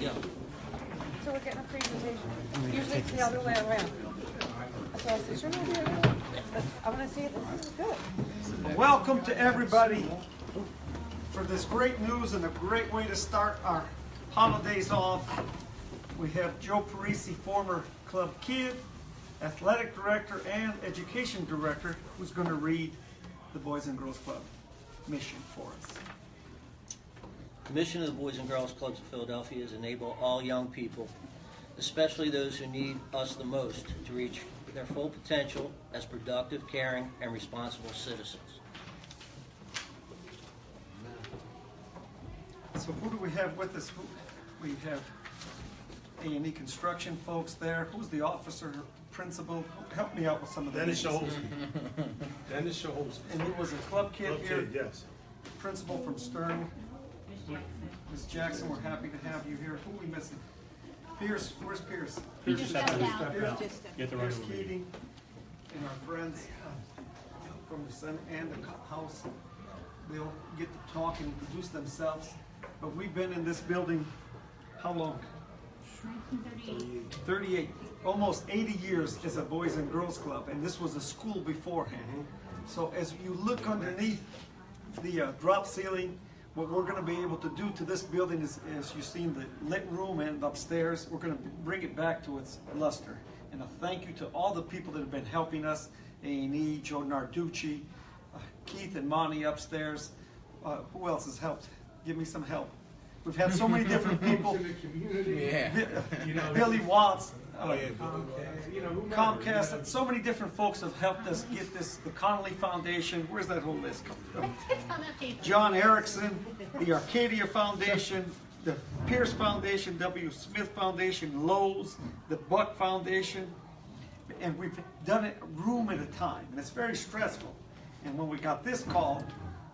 Yeah. So we're getting a presentation. Usually it's the other way around. So I said, sure, maybe I will. But I want to see if this is good. Welcome to everybody for this great news and a great way to start our holidays off. We have Joe Parisi, former club kid, athletic director, and education director, who's going to read the Boys and Girls Club mission for us. The mission of the Boys and Girls Clubs of Philadelphia is to enable all young people, especially those who need us the most, to reach their full potential as productive, caring, and responsible citizens. So who do we have with us? We have A&E construction folks there. Who's the officer, principal? Help me out with some of the Dennis names. Shaholsky. Dennis Shaholsky. And he was a club kid Club here. kid, yes. Principal from Stern. Ms. Jackson, we're happy to have you here. Who are we missing? Pierce, where's Pierce? Pierce just stepped down. Pierce Keating and our friends from the Senate and the House. They'll get to talk and introduce themselves. But we've been in this building, how long? 38, almost 80 years as a Boys and Girls Club, and this was a school beforehand. So as you look underneath the drop ceiling, what we're going to be able to do to this building is, as you've seen the lit room and upstairs, we're going to bring it back to its luster. And a thank you to all the people that have been helping us, A&E, Joe Narducci, Keith and Monty upstairs. Who else has helped? Give me some help. We've had so many different people. Yeah. Billy Watts, Yeah. Comcast, and so many different folks have helped us get this. The Connolly Foundation, where's that whole list coming from? John Erickson, the Arcadia Foundation, the Pierce Foundation, W. Smith Foundation, Lowe's, the Buck Foundation, and we've done it room at a time, and it's very stressful. And when we got this call,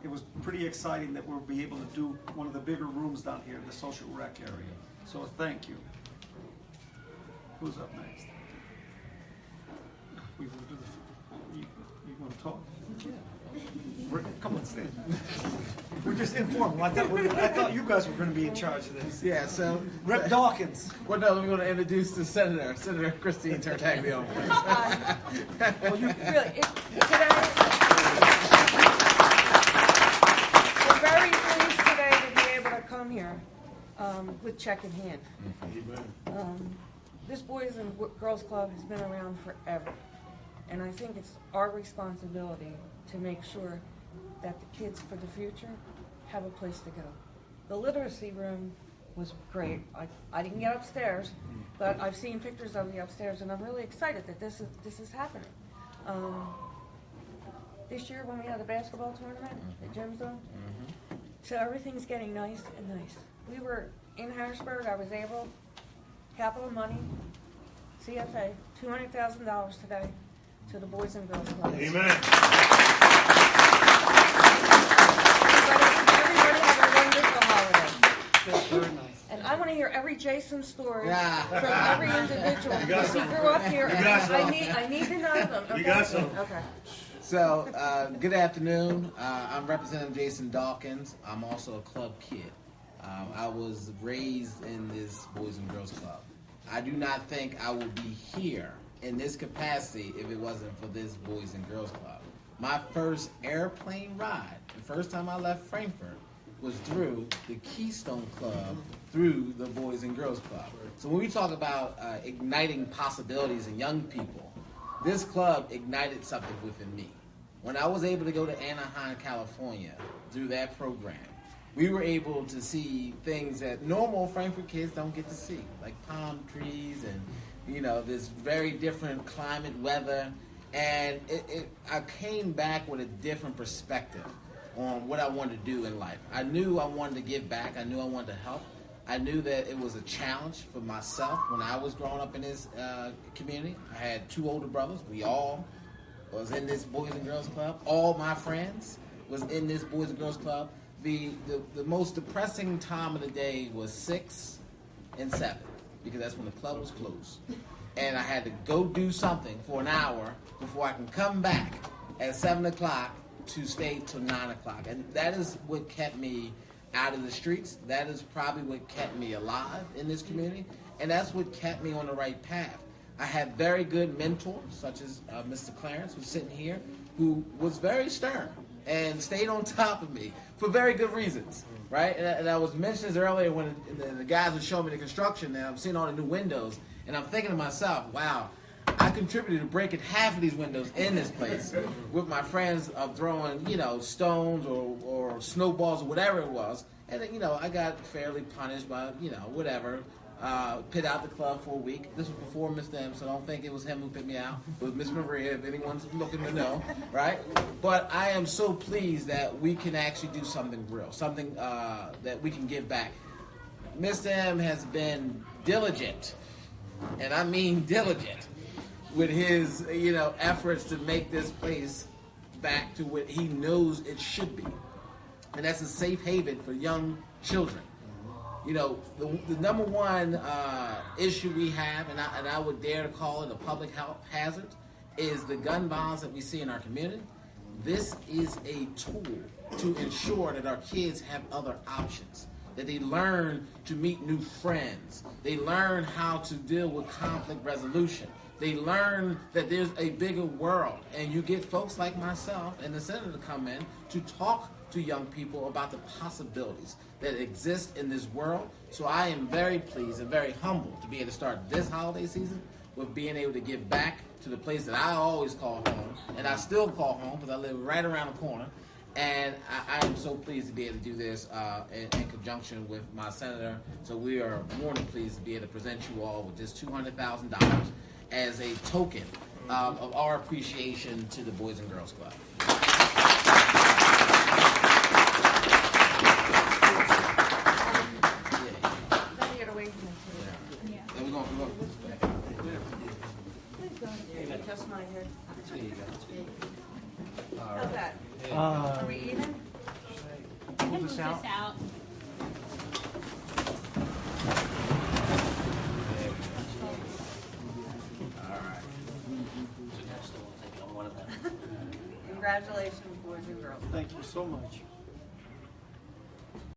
it was pretty exciting that we'll be able to do one of the bigger rooms down here in the social rec area. So thank you. Who's up next? We will do you want to talk? Come on, stand. We're just informal. I thought you guys were going to be in charge of this. Yeah, so Rep Dawkins. well, no, we're going to introduce the Senator Chistine Tartaglione. Well, you really, today, we're very pleased today to be able to come here with check in hand. This Boys and Girls Club has been around forever, and I think it's our responsibility to make sure that the kids for the future have a place to go. The literacy room was great. I didn't get upstairs, but I've seen pictures of the upstairs, and I'm really excited that this is happening. This year when we had the basketball tournament at Gym Zone, so everything's getting nice and nice. We were in Harrisburg. I was able, capital money, CFA, $200,000 today to the Boys and Girls Club. Amen. Everybody have a wonderful holiday. That's very nice. And I want to hear every Jason story Yeah. from every individual. Because he grew up here, and I need to know them. Okay? You got some. Okay. So, good afternoon. I'm Representative Jason Dawkins. I'm also a club kid. I was raised in this Boys and Girls Club. I do not think I would be here in this capacity if it wasn't for this Boys and Girls Club. My first airplane ride, the first time I left Frankford, was through the Keystone Club, through the Boys and Girls Club. So when we talk about igniting possibilities in young people, this club ignited something within me. When I was able to go to Anaheim, California, through that program, we were able to see things that normal Frankfurt kids don't get to see, like palm trees and, this very different climate, weather. And I came back with a different perspective on what I wanted to do in life. I knew I wanted to give back. I knew I wanted to help. I knew that it was a challenge for myself when I was growing up in this community. I had two older brothers. We all was in this Boys and Girls Club. All my friends was in this Boys and Girls Club. The most depressing time of the day was 6 and 7 because that's when the club was closed. And I had to go do something for an hour before I can come back at 7 o'clock to stay till 9 o'clock. And that is what kept me out of the streets. That is probably what kept me alive in this community, and that's what kept me on the right path. I had very good mentors, such as Mr. Clarence, who's sitting here, who was very stern and stayed on top of me for very good reasons, right? And I was mentioning this earlier when the guys were showing me the construction, and I'm seeing all the new windows, and I'm thinking to myself, wow, I contributed to breaking half of these windows in this place with my friends of throwing, stones or snowballs or whatever it was. And, I got fairly punished by, whatever. Pit out the club for a week. This was before Mr. M, so don't think it was him who pit me out. It was Miss Maria, if anyone's looking to know, right? But I am so pleased that we can actually do something real, something that we can give back. Mr. M has been diligent, and I mean diligent, with his, efforts to make this place back to what he knows it should be. And that's a safe haven for young children. The number one issue we have, and I would dare to call it a public health hazard, is the gun violence that we see in our community. This is a tool to ensure that our kids have other options, that they learn to meet new friends, they learn how to deal with conflict resolution, they learn that there's a bigger world, and you get folks like myself and the senator to come in to talk to young people about the possibilities that exist in this world. So I am very pleased and very humbled to be able to start this holiday season with being able to give back to the place that I always call home, and I still call home because I live right around the corner. And I am so pleased to be able to do this in conjunction with my senator. So we are more than pleased to be able to present you all with this $200,000 as a token of our appreciation to the Boys and Girls Club. Just my head. There you go. How's that? Are we even? Move this out. Congratulations, boys and girls. Thank you so much.